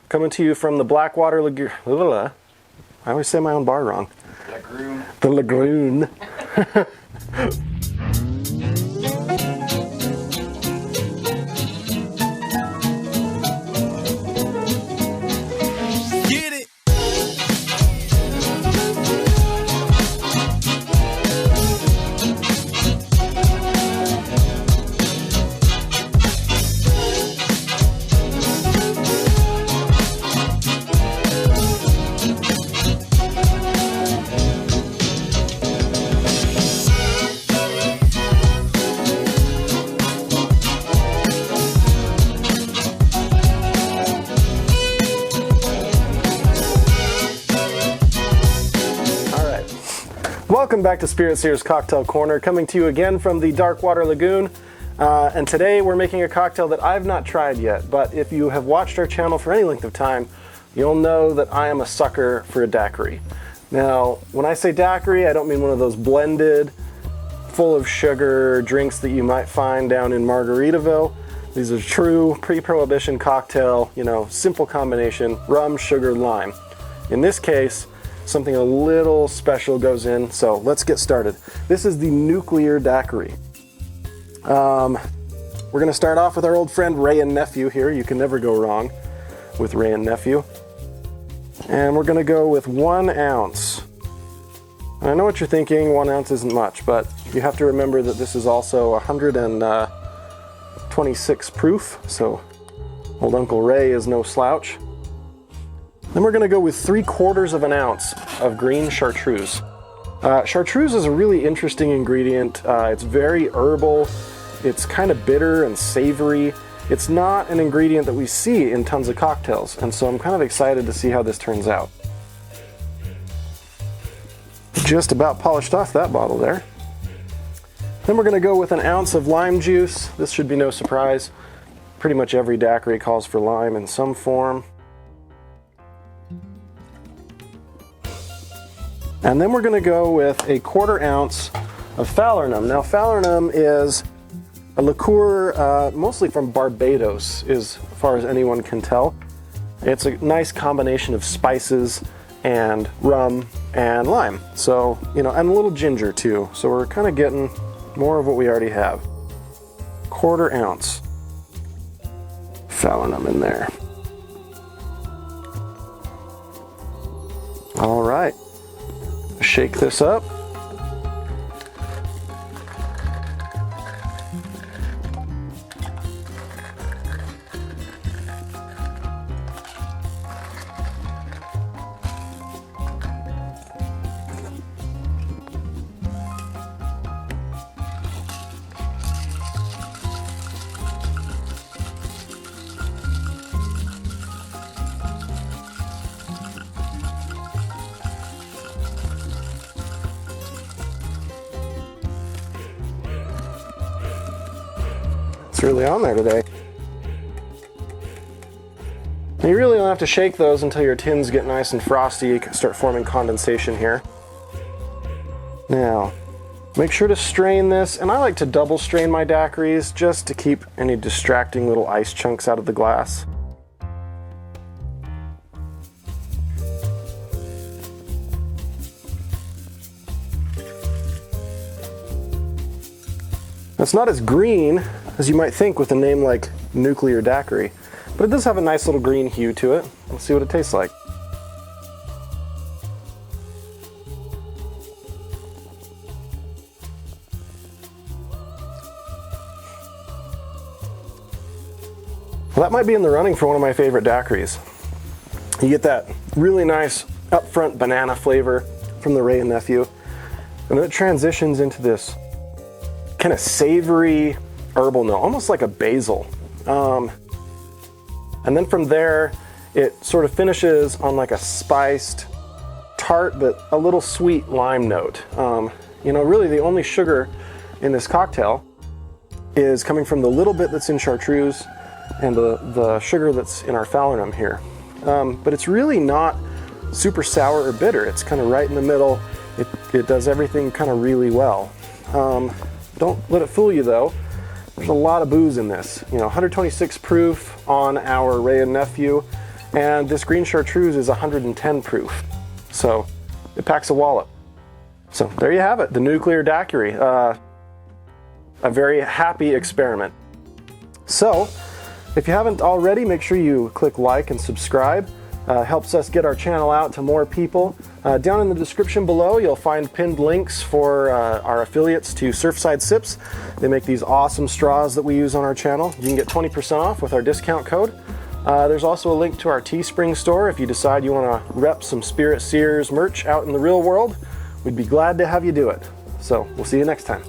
coming to you from the DarkWater Laggon. I always say my own bar wrong. Lagoon. The Lagoon. Get it! Welcome back to Spirit Seers Cocktail Corner, coming to you again from the DarkWater Laggon. And today we're making a cocktail that I've not tried yet, but if you have watched our channel for any length of time, you'll know that I am a sucker for a daiquiri. Now, when I say daiquiri, I don't mean one of those blended, full of sugar drinks that you might find down in Margaritaville. These are true pre-prohibition cocktail, simple combination, rum, sugar, lime. In this case, something a little special goes in, so let's get started. This is the nuclear daiquiri. We're gonna start off with our old friend Ray and Nephew here. You can never go wrong with Ray and Nephew. And we're gonna go with 1 ounce. And I know what you're thinking, 1 ounce isn't much, but you have to remember that this is also 126 proof, so old Uncle Ray is no slouch. Then we're gonna go with 3/4 of an ounce of green chartreuse. Chartreuse is a really interesting ingredient. It's very herbal. It's kind of bitter and savory. It's not an ingredient that we see in tons of cocktails, and so I'm kind of excited to see how this turns out. Just about polished off that bottle there. Then we're gonna go with 1 ounce of lime juice. This should be no surprise. Pretty much every daiquiri calls for lime in some form. And then we're going to go with 1/4 ounce of falernum. Now, falernum is a liqueur mostly from Barbados, as far as anyone can tell. It's a nice combination of spices and rum and lime. So, and a little ginger too. So we're kind of getting more of what we already have. 1/4 ounce falernum in there. All right. Shake this up. It's really on there today. And you really don't have to shake those until your tins get nice and frosty. You can start forming condensation here. Now, make sure to strain this, and I like to double strain my daiquiris just to keep any distracting little ice chunks out of the glass. It's not as green as you might think with a name like Nuclear Daiquiri, but it does have a nice little green hue to it. Let's see what it tastes like. Well, that might be in the running for one of my favorite daiquiris. You get that really nice upfront banana flavor from the Ray and Nephew, and then it transitions into this kind of savory herbal note, almost like a basil. And then from there, it sort of finishes on like a spiced, tart, but a little sweet lime note. Really the only sugar in this cocktail is coming from the little bit that's in chartreuse and the sugar that's in our falernum here. But it's really not super sour or bitter. It's kind of right in the middle. It does everything kind of really well. Don't let it fool you though. There's a lot of booze in this. 126 proof on our Ray and Nephew. And this green chartreuse is 110 proof. So it packs a wallop. So there you have it, the nuclear daiquiri. A very happy experiment. So if you haven't already, make sure you click like and subscribe. Helps us get our channel out to more people. Down in the description below, you'll find pinned links for our affiliates to Surfside Sips. They make these awesome straws that we use on our channel. You can get 20% off with our discount code. There's also a link to our Teespring store if you decide you want to rep some Spirit Seers merch out in the real world. We'd be glad to have you do it. So we'll see you next time.